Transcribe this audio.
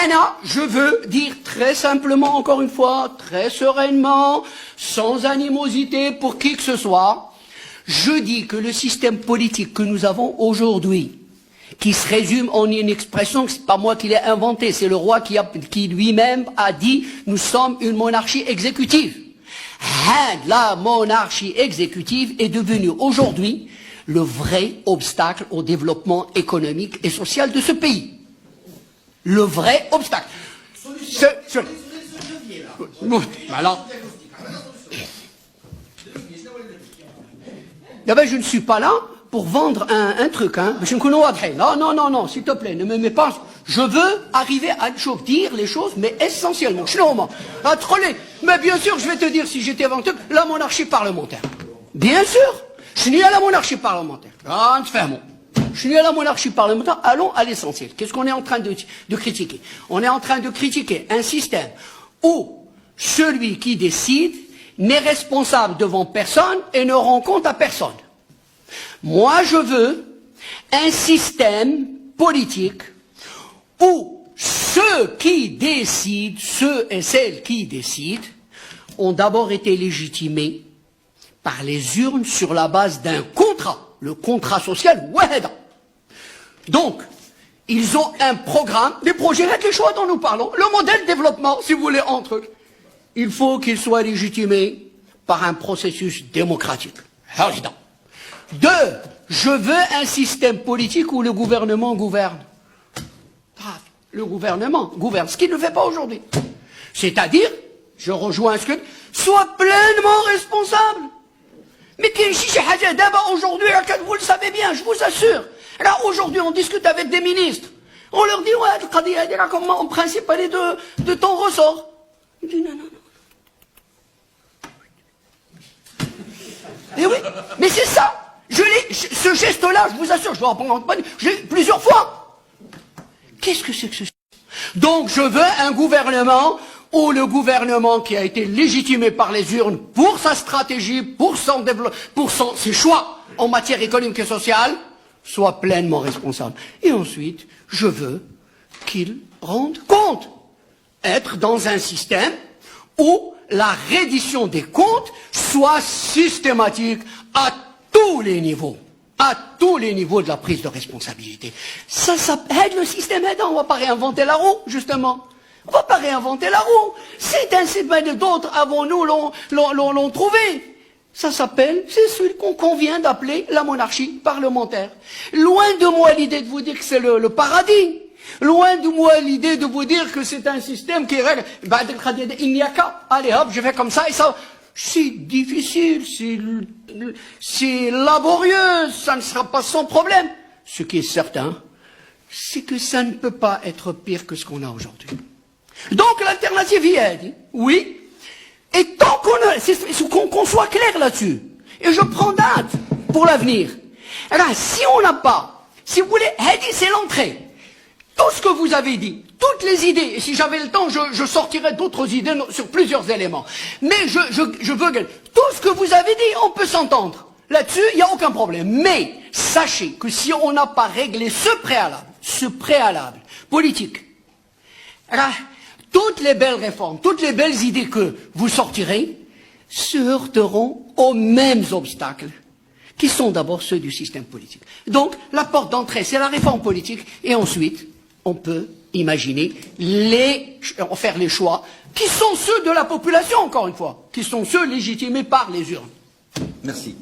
Anna, je veux dire très simplement, encore une fois, très sereinement, sans animosité pour qui que ce soit, je dis que le système politique que nous avons aujourd'hui, qui se résume en une expression que c'est pas moi qui l'ai inventée, c'est le roi qui lui-même a dit « nous sommes une monarchie exécutive ». La monarchie exécutive est devenue aujourd'hui le vrai obstacle au développement économique et social de ce pays. Le vrai obstacle. Alors, je ne suis pas là pour vendre un truc, hein. Non, s'il te plaît, ne me mets pas. Je veux arriver à dire les choses, mais essentiellement. Mais bien sûr, je vais te dire, si j'étais avant tout, la monarchie parlementaire. Bien sûr, je suis à la monarchie parlementaire. Je suis à la monarchie parlementaire, allons à l'essentiel. Qu'est-ce qu'on est en train de critiquer? On est en train de critiquer un système où celui qui décide n'est responsable devant personne et ne rend compte à personne. Moi, je veux un système politique où ceux qui décident, ceux et celles qui décident, ont d'abord été légitimés par les urnes sur la base d'un contrat, le contrat social Waheda. Donc, ils ont un programme, des projets, les choix dont nous parlons, le modèle de développement, si vous voulez, entre eux. Il faut qu'ils soient légitimés par un processus démocratique. Deux, je veux un système politique où le gouvernement gouverne. Le gouvernement gouverne, ce qu'il ne fait pas aujourd'hui. C'est-à-dire, je rejoins ce que... Sois pleinement responsable. Mais aujourd'hui, vous le savez bien, je vous assure. Là, aujourd'hui, on discute avec des ministres. On leur dit, ouais, comment en principe, elle est de ton ressort. Il dit, non. Et oui, mais c'est ça. Ce geste-là, je vous assure, je dois en prendre plusieurs fois. Qu'est-ce que c'est que ce... Donc, je veux un gouvernement où le gouvernement qui a été légitimé par les urnes pour sa stratégie, pour ses choix en matière économique et sociale, soit pleinement responsable. Et ensuite, je veux qu'il rende compte. Être dans un système où la reddition des comptes soit systématique à tous les niveaux. À tous les niveaux de la prise de responsabilité. Ça aide le système aidant. On ne va pas réinventer la roue, justement. On ne va pas réinventer la roue. C'est un système d'autres avant nous l'ont trouvé. Ça s'appelle, c'est celui qu'on vient d'appeler la monarchie parlementaire. Loin de moi l'idée de vous dire que c'est le paradis. Loin de moi l'idée de vous dire que c'est un système qui règle. Il n'y a qu'à. Allez hop, je fais comme ça et ça. C'est difficile, c'est laborieux, ça ne sera pas sans problème. Ce qui est certain, c'est que ça ne peut pas être pire que ce qu'on a aujourd'hui. Donc l'alternative y est, oui. Et tant qu'on soit clair là-dessus, et je prends date pour l'avenir. Alors, si on n'a pas, si vous voulez, c'est l'entrée. Tout ce que vous avez dit, toutes les idées, et si j'avais le temps, je sortirais d'autres idées sur plusieurs éléments. Mais je veux que tout ce que vous avez dit, on peut s'entendre. Là-dessus, il n'y a aucun problème. Mais sachez que si on n'a pas réglé ce préalable politique, alors, toutes les belles réformes, toutes les belles idées que vous sortirez se heurteront aux mêmes obstacles, qui sont d'abord ceux du système politique. Donc, la porte d'entrée, c'est la réforme politique, et ensuite, on peut imaginer faire les choix qui sont ceux de la population, encore une fois, qui sont ceux légitimés par les urnes. Merci.